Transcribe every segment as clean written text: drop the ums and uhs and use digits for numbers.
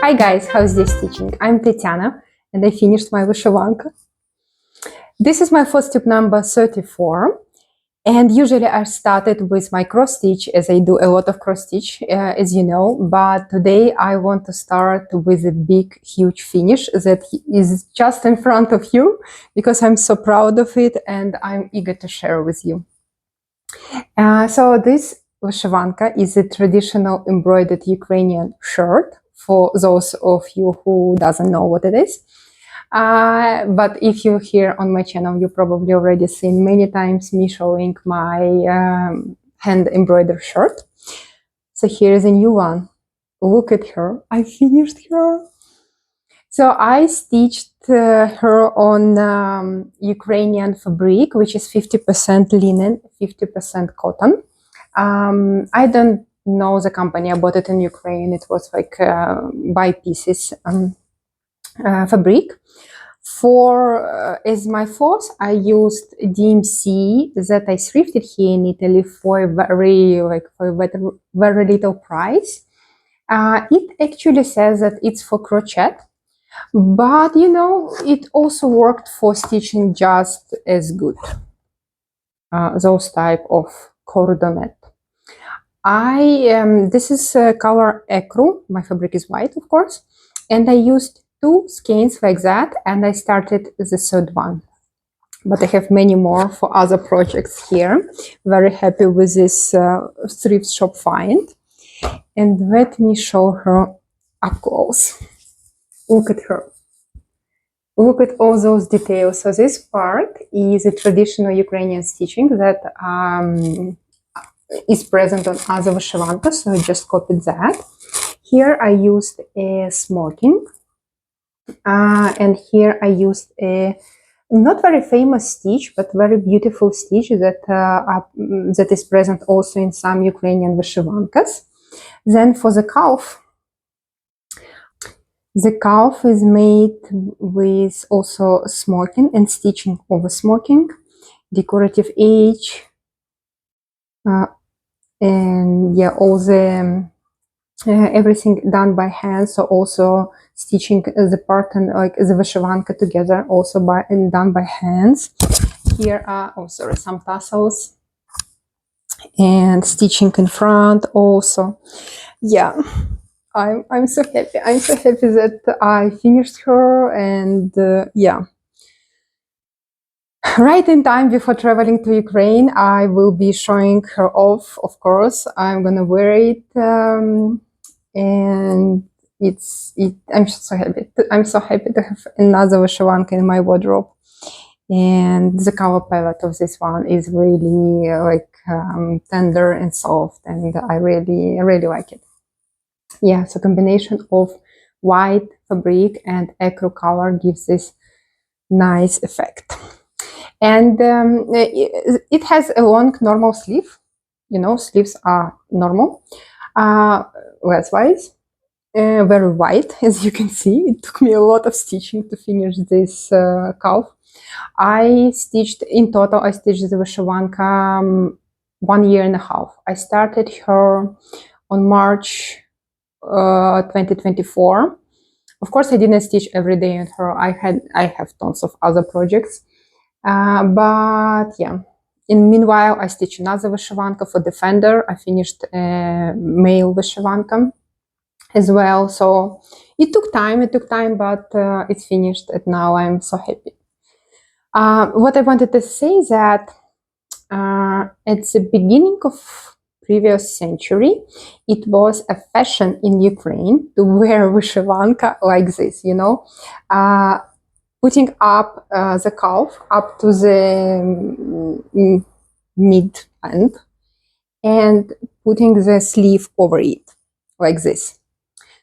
Hi guys, how's this stitching? I'm Tatiana and I finished my Vyshyvanka. This is my Flosstube number 34, and usually I started with my cross stitch, as I do a lot of cross stitch, as you know, but today I want to start with a big, huge finish that is just in front of you because I'm so proud of it and I'm eager to share with you. So this Vyshyvanka is a traditional embroidered Ukrainian shirt, for those of you who doesn't know what it is. But if you're here on my channel, you probably already seen many times me showing my hand embroidered shirt. So here's a new one. Look at her. I finished her. So I stitched her on Ukrainian fabric, which is 50% linen, 50% cotton. I don't know the company. I bought it in Ukraine. It was like by pieces fabric. For as my floss, I used DMC that I thrifted here in Italy for a very little price. It actually says that it's for crochet, but you know, it also worked for stitching just as good. Those type of cordonette. This is color ecru. My fabric is white, of course, and I used 2 skeins like that, and I started the 3rd one. But I have many more for other projects here. Very happy with this thrift shop find. And let me show her up close. Look at her. Look at all those details. So this part is a traditional Ukrainian stitching that is present on other Vyshyvankas, so I just copied that. Here I used a smoking, and here I used a not very famous stitch, but very beautiful stitch that is present also in some Ukrainian Vyshyvankas. Then for the calf is made with also smoking and stitching over smoking, decorative edge, and yeah, all the everything done by hand. So also stitching the pattern like the Vyshyvanka together, also done by hands. Here are some tassels and stitching in front also. Yeah, I'm so happy. I'm so happy that I finished her, and yeah. Right in time before traveling to Ukraine, I will be showing her off, of course. I'm gonna wear it, and I'm so happy. I'm so happy to have another Vyshyvanka in my wardrobe. And the color palette of this one is really tender and soft, and I really like it. Yeah, so combination of white fabric and ecru color gives this nice effect. And it has a long normal sleeve. You know, sleeves are normal, lengthwise, very wide, as you can see. It took me a lot of stitching to finish this calf. I stitched in total. I stitched the Vyshyvanka 1.5 years. I started her on March 2024. Of course, I didn't stitch every day on her. I have tons of other projects. But yeah, meanwhile, I stitched another Vyshyvanka for Defender. I finished a male Vyshyvanka as well. So it took time, but it's finished, and now I'm so happy. What I wanted to say is that at the beginning of previous century, it was a fashion in Ukraine to wear Vyshyvanka like this, you know. Putting up the calf up to the mid end and putting the sleeve over it like this.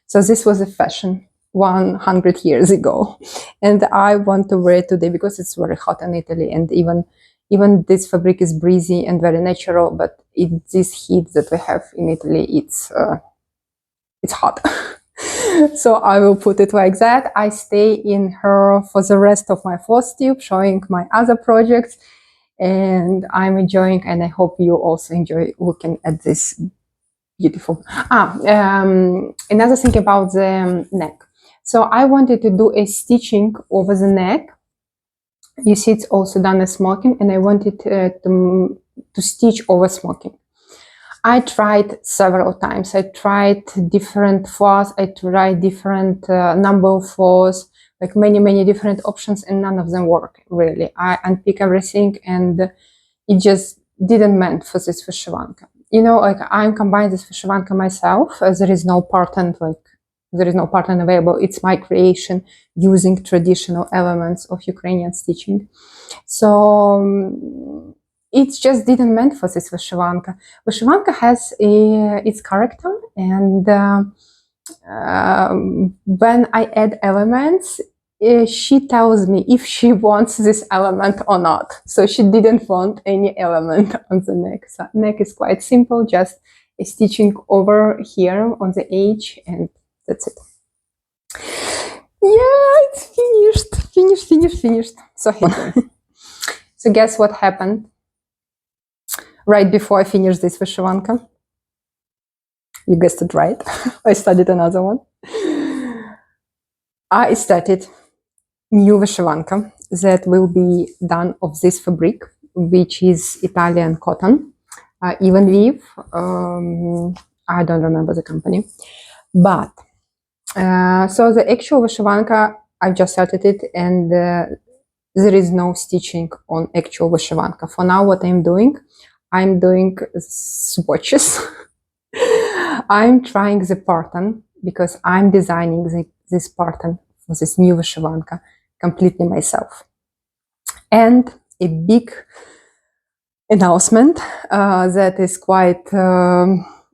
So this was a fashion 100 years ago, and I want to wear it today because it's very hot in Italy, and even this fabric is breezy and very natural, but this heat that we have in Italy, it's hot. So I will put it like that. I stay in her for the rest of my Flosstube, showing my other projects, and I'm enjoying, and I hope you also enjoy looking at this beautiful. Another thing about the neck. So I wanted to do a stitching over the neck. You see, it's also done as smoking, and I wanted to stitch over smoking. I tried several times. I tried different floss. I tried different number of floss, like many different options, and none of them work really. I unpick everything, and it just didn't meant for this Vyshyvanka. You know, like I'm combining this Vyshyvanka myself. There is no pattern, there is no pattern available. It's my creation using traditional elements of Ukrainian stitching. So it just didn't meant for this Vyshyvanka. Vyshyvanka has its character, and when I add elements, she tells me if she wants this element or not. So she didn't want any element on the neck. So neck is quite simple, just a stitching over here on the edge, and that's it. Yeah, it's finished. So happy. So guess what happened right before I finished this Vyshyvanka? You guessed it right. I studied another one. I started new Vyshyvanka that will be done of this fabric, which is Italian cotton, even weave. I don't remember the company, but so the actual Vyshyvanka, I just started it, and there is no stitching on actual Vyshyvanka. For now, what I'm doing swatches. I'm trying the pattern because I'm designing this pattern for this new Vyshyvanka completely myself. And a big announcement that is quite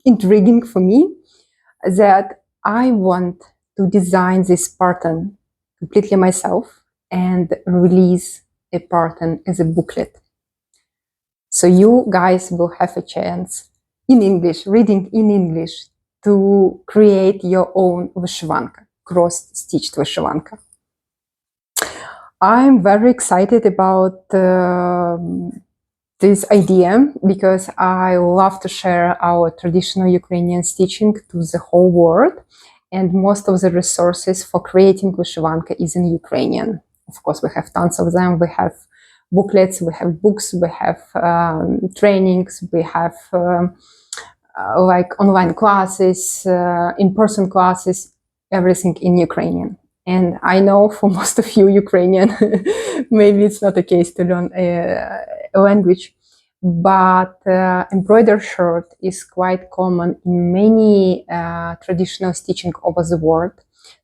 intriguing for me, that I want to design this pattern completely myself and release a pattern as a booklet. So you guys will have a chance in English, reading in English, to create your own Vyshyvanka, cross-stitched Vyshyvanka. I'm very excited about this idea because I love to share our traditional Ukrainian stitching to the whole world, and most of the resources for creating Vyshyvanka is in Ukrainian. Of course, we have tons of them. We have booklets, we have books, we have trainings, we have like online classes, in-person classes, everything in Ukrainian. And I know for most of you Ukrainian, maybe it's not the case to learn a language, but embroidered shirt is quite common in many traditional stitching over the world.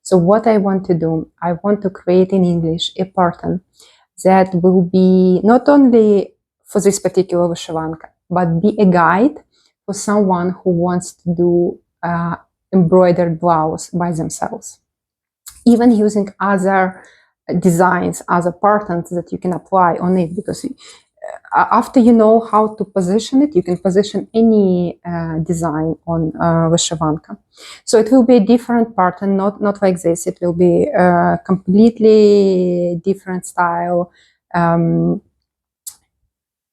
So what I want to do, I want to create in English a pattern that will be not only for this particular Vyshyvanka, but be a guide for someone who wants to do embroidered blouse by themselves. Even using other designs, other patterns that you can apply on it, because after you know how to position it, you can position any design on Vyshyvanka. So it will be a different pattern, not like this. It will be a completely different style, and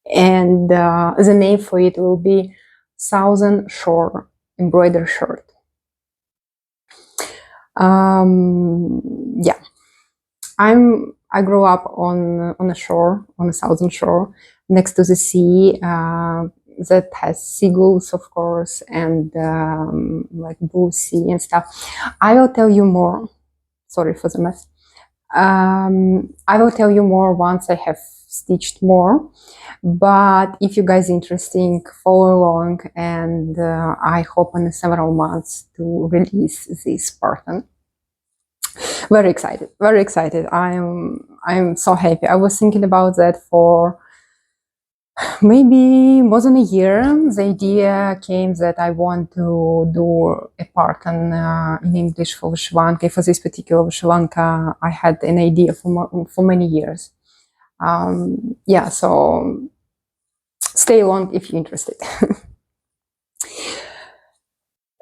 the name for it will be Southern Shore Embroidered Shirt. Yeah, I grew up on a shore, on a southern shore, next to the sea, that has seagulls, of course, and like blue sea and stuff. I will tell you more. Sorry for the mess. I will tell you more once I have stitched more. But if you guys are interested, follow along, and I hope in several months to release this pattern. Very excited, very excited. I'm so happy. I was thinking about that for maybe more than a year. The idea came that I want to do a pattern in English for Vyshyvanka. For this particular Vyshyvanka, I had an idea for many years. Yeah, so stay along if you're interested.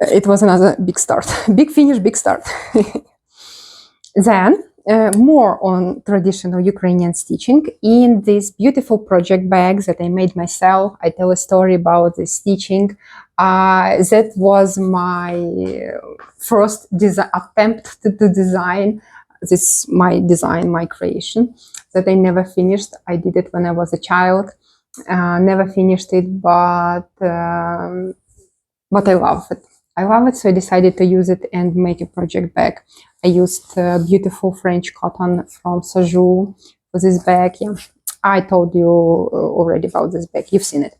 It was another big start, big finish, big start. Then more on traditional Ukrainian stitching. In this beautiful project bag that I made myself, I tell a story about the stitching. That was my first attempt to design my creation that I never finished. I did it when I was a child, never finished it, but I love it. I love it, so I decided to use it and make a project bag. I used beautiful French cotton from Sajou for this bag. Yeah, I told you already about this bag. You've seen it.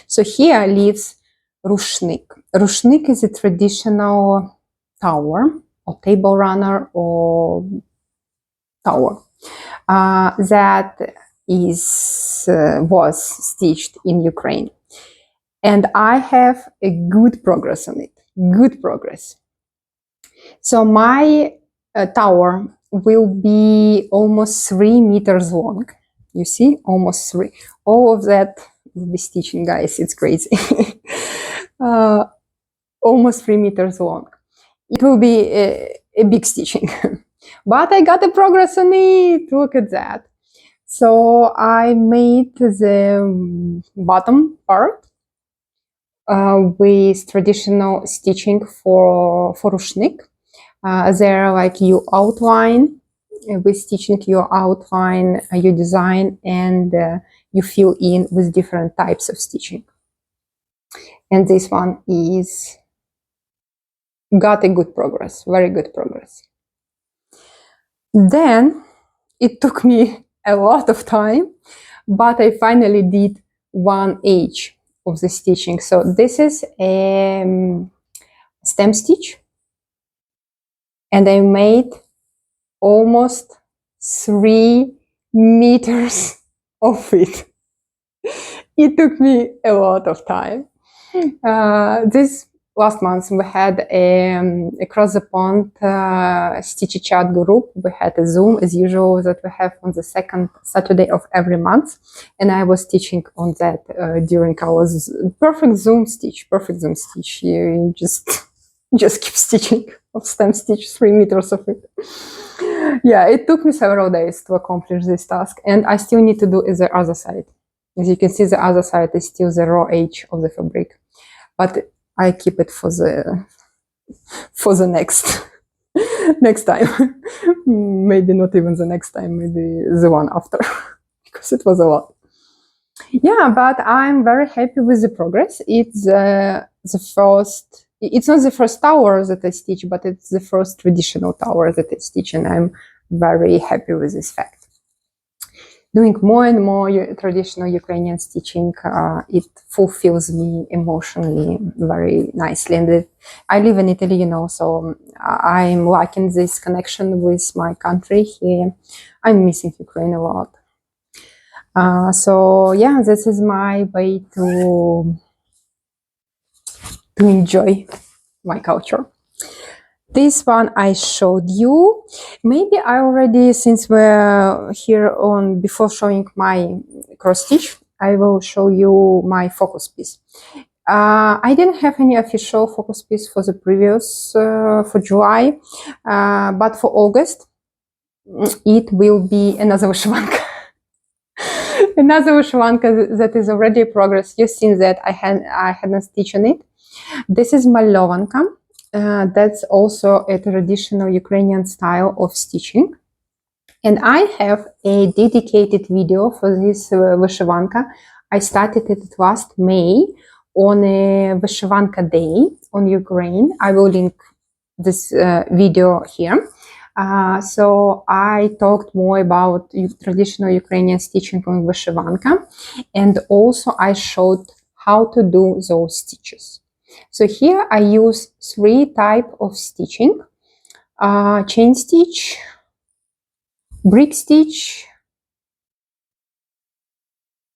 So here lives Rushnyk. Rushnyk is a traditional tower or table runner or tower that was stitched in Ukraine. And I have a good progress on it. Good progress. So my tower will be almost 3 meters long. You see, almost 3. All of that will be stitching, guys. It's crazy. Almost 3 meters long. It will be a big stitching. But I got the progress on it. Look at that. So I made the bottom part with traditional stitching for Rushnyk. There, like, you outline with stitching, you outline, you design, and you fill in with different types of stitching. And this one got a good progress, very good progress. Then it took me a lot of time, but I finally did one edge of the stitching. So this is a stem stitch, and I made almost 3 meters of it. It took me a lot of time. This last month we had across the pond stitchy chat group. We had a Zoom as usual that we have on the second Saturday of every month, and I was teaching on that during our perfect Zoom stitch. You just keep stitching of stem stitch, 3 meters of it. Yeah, it took me several days to accomplish this task, and I still need to do the other side. As you can see, the other side is still the raw edge of the fabric, but I keep it for the next time. Maybe not even the next time, maybe the one after, because it was a lot. Yeah, but I'm very happy with the progress. It's it's not the first tower that I stitch, but it's the first traditional tower that I stitch, and I'm very happy with this fact. Doing more and more traditional Ukrainian stitching, it fulfills me emotionally very nicely. And I live in Italy, you know, so I'm liking this connection with my country here. I'm missing Ukraine a lot. So yeah, this is my way to enjoy my culture. This one I showed you. Maybe I already, since we're here on before showing my cross stitch, I will show you my focus piece. I didn't have any official focus piece for the previous, for July, but for August, it will be another Vyshyvanka. Another Vyshyvanka that is already in progress. You've seen that I hadn't stitched on it. This is Mallovanka. That's also a traditional Ukrainian style of stitching. And I have a dedicated video for this Vyshyvanka. I started it last May on a Vyshyvanka day on Ukraine. I will link this video here. So I talked more about traditional Ukrainian stitching on Vyshyvanka, and also I showed how to do those stitches. So here I use 3 types of stitching: chain stitch, brick stitch,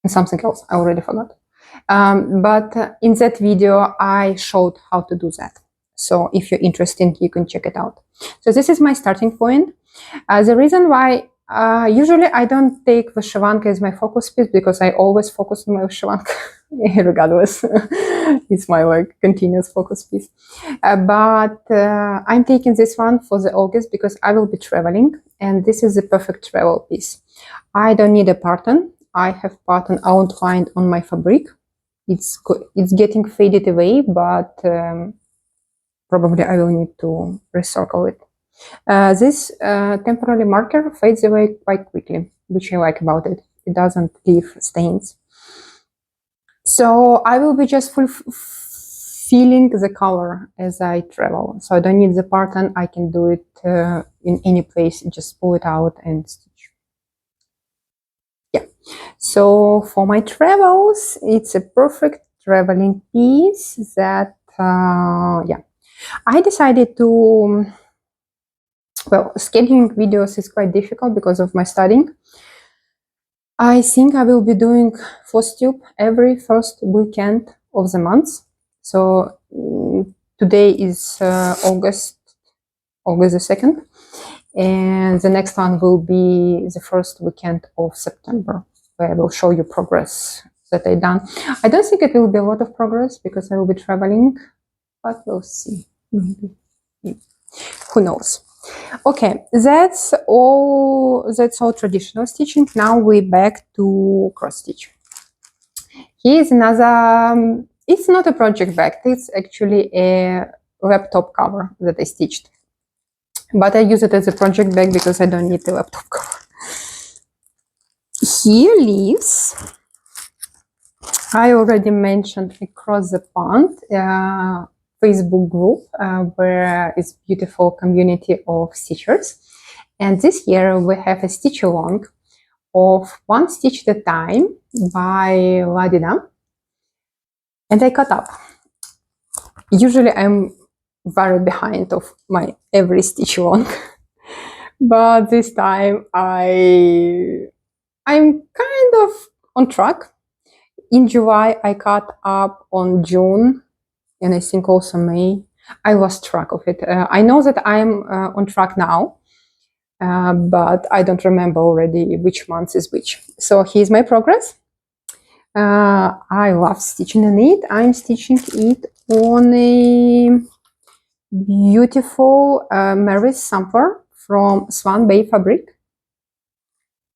and something else I already forgot. But in that video I showed how to do that. So if you're interested, you can check it out. So this is my starting point. The reason why usually I don't take Vyshyvanka as my focus piece, because I always focus on my Vyshyvanka regardless. It's my like continuous focus piece. But I'm taking this one for the August because I will be traveling, and this is the perfect travel piece. I don't need a pattern. I have pattern outlined on my fabric. it's getting faded away, but probably I will need to recircle it. This temporary marker fades away quite quickly, which I like about it. It doesn't leave stains. So I will be just feeling the color as I travel. So I don't need the pattern. I can do it in any place. Just pull it out and stitch. Yeah. So for my travels, it's a perfect traveling piece that, yeah. I decided to, well, scheduling videos is quite difficult because of my studying. I think I will be doing Flosstube every first weekend of the month. So today is August the 2nd, and the next one will be the first weekend of September, where I will show you progress that I done. I don't think it will be a lot of progress because I will be traveling, but we'll see. Maybe. Who knows? Okay, that's all traditional stitching. Now we're back to cross stitch. Here's another, it's not a project bag, it's actually a laptop cover that I stitched. But I use it as a project bag because I don't need the laptop cover. Here leaves, I already mentioned Across the Pond Facebook group where it's beautiful community of stitchers. And this year we have a stitch along of One Stitch at a Time by Ladina. And I caught up. Usually I'm very behind of my every stitch along. But this time I'm kind of on track. In July I caught up on June, and I think also May. I lost track of it. I know that I'm on track now, but I don't remember already which month is which. So here's my progress. I love stitching on it. I'm stitching it on a beautiful Mary's sampler from Swan Bay Fabric.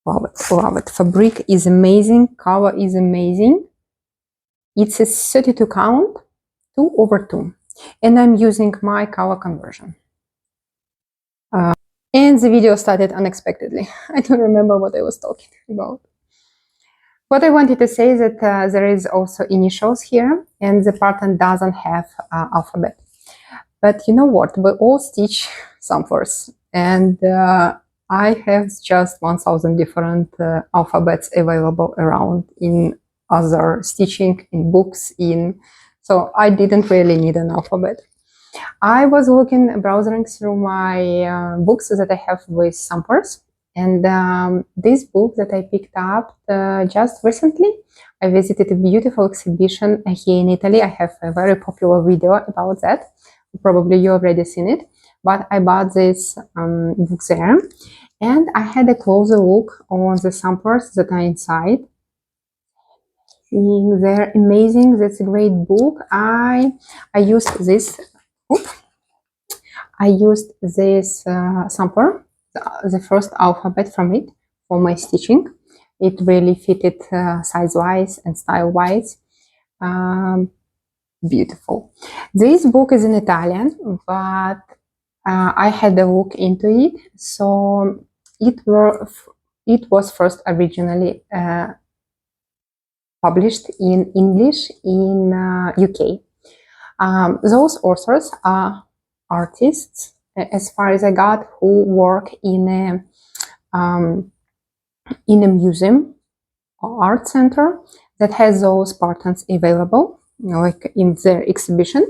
Love it, love it. Fabric is amazing, color is amazing. It's a 32 count, 2/2, and I'm using my color conversion. And the video started unexpectedly. I don't remember what I was talking about. What I wanted to say is that there is also initials here, and the pattern doesn't have alphabet. But you know what? We all stitch samplers, and I have just 1,000 different alphabets available around in other stitching, in books, so I didn't really need an alphabet. I was browsing through my books that I have with samplers, and this book that I picked up just recently, I visited a beautiful exhibition here in Italy. I have a very popular video about that. Probably you already seen it, but I bought this book there, and I had a closer look on the samplers that are inside. They're amazing. That's a great book. I used this. I used this sampler, the first alphabet from it, for my stitching. It really fitted size-wise and style-wise. Beautiful. This book is in Italian, but I had a look into it. So it was first originally published in English in UK. Those authors are artists, as far as I got, who work in a museum or art center that has those patterns available, like in their exhibition,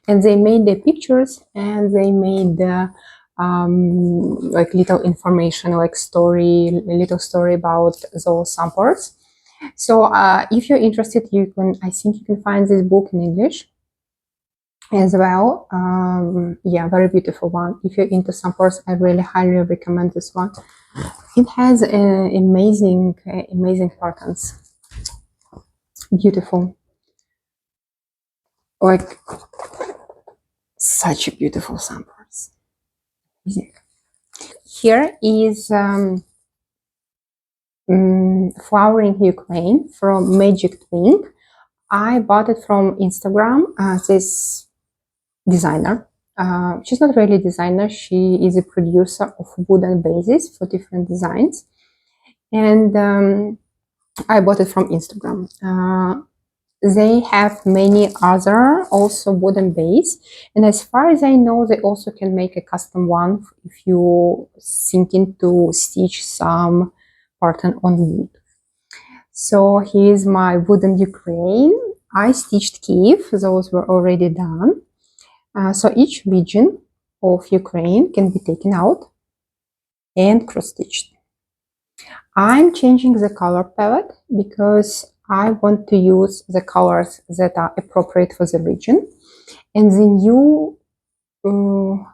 and they made the pictures and they made like little information, like little story about those samplers. So if you're interested, I think you can find this book in English as well. Yeah, very beautiful one. If you're into samplers, I really highly recommend this one. It has amazing patterns. Beautiful. Like such a beautiful samplers. Here is Flowering Ukraine from Magic Twig. I bought it from Instagram. This designer. She's not really a designer. She is a producer of wooden bases for different designs. And I bought it from Instagram. They have many other also wooden base, and as far as I know, they also can make a custom one if you thinking to stitch some pattern on wood. So here's my wooden Ukraine. I stitched Kiev, those were already done. So each region of Ukraine can be taken out and cross-stitched. I'm changing the color palette because I want to use the colors that are appropriate for the region. And the new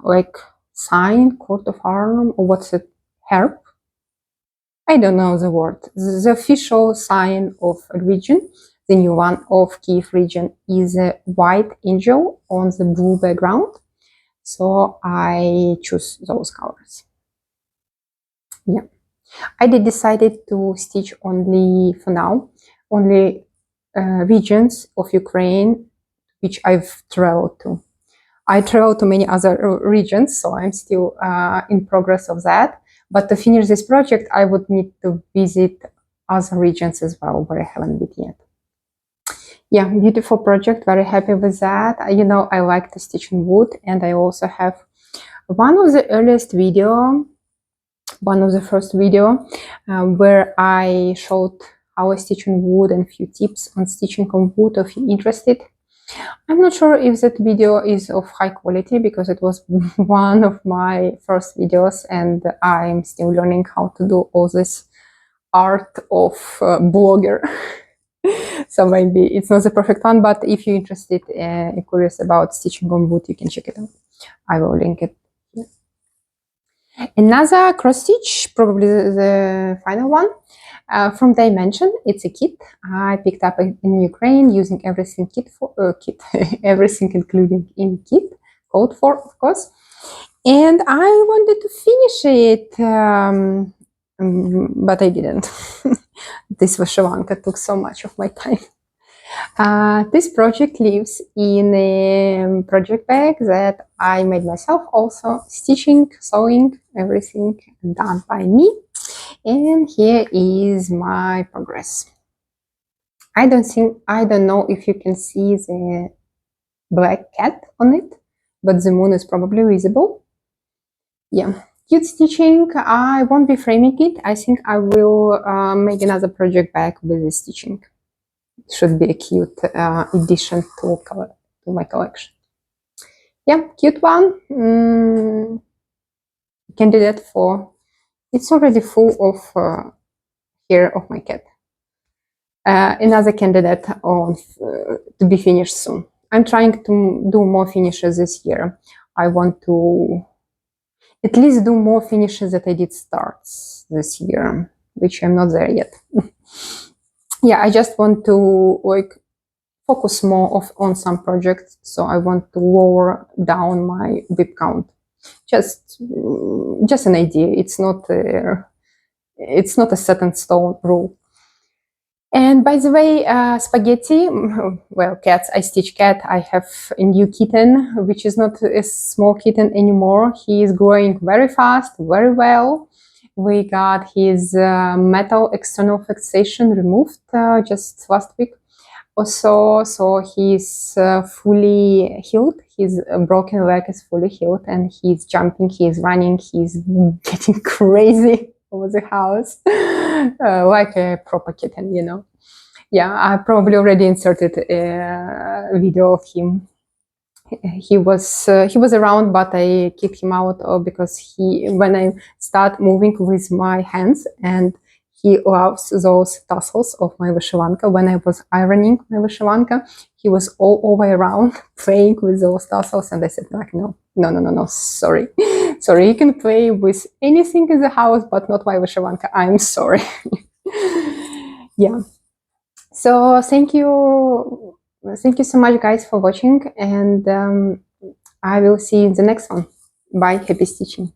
like sign, coat of arms, or what's it, herb? I don't know the word. The official sign of a region, the new one of Kiev region, is a white angel on the blue background. So I choose those colors. Yeah. I decided to stitch only, for now, only regions of Ukraine which I've traveled to. I traveled to many other regions, so I'm still in progress of that. But to finish this project, I would need to visit other regions as well, where I haven't been yet. Yeah, beautiful project, very happy with that. You know, I like to stitch in wood, and I also have one of the earliest video, one of the first video where I showed how I stitch on wood and a few tips on stitching on wood if you're interested. I'm not sure if that video is of high quality because it was one of my first videos and I'm still learning how to do all this art of blogger. So maybe it's not the perfect one, but if you're interested and curious about stitching on wood, you can check it out. I will link it. Another cross stitch, probably the final one, from Dimension. It's a kit I picked up in Ukraine using everything everything including in kit, code for, of course. And I wanted to finish it, but I didn't. This Vyshyvanka took so much of my time. This project lives in a project bag that I made myself, also stitching, sewing, everything done by me. And here is my progress. I don't know if you can see the black cat on it, but the moon is probably visible. Yeah, cute stitching. I won't be framing it. I think I will make another project bag with this stitching. Should be a cute addition to my collection. Yeah, cute one. Candidate for, it's already full of hair of my cat. Another candidate on to be finished soon. I'm trying to do more finishes this year. I want to at least do more finishes that I did starts this year, which I'm not there yet. Yeah, I just want to like focus more on some projects, so I want to lower down my whip count. Just an idea. It's not a set in stone rule. And by the way, spaghetti, well, cats, I stitch cat. I have a new kitten, which is not a small kitten anymore. He is growing very fast, very well. We got his metal external fixation removed just last week or so. So he's fully healed. His broken leg is fully healed and he's jumping, he's running, he's getting crazy over the house like a proper kitten, you know. Yeah, I probably already inserted a video of him. He was around, but I kicked him out because when I start moving with my hands, and he loves those tassels of my Vyshyvanka. When I was ironing my Vyshyvanka, he was all over around playing with those tassels, and I said, like, no, sorry. Sorry, you can play with anything in the house, but not my Vyshyvanka. I'm sorry. Yeah. So thank you so much, guys, for watching, and I will see you in the next one. Bye. Happy stitching.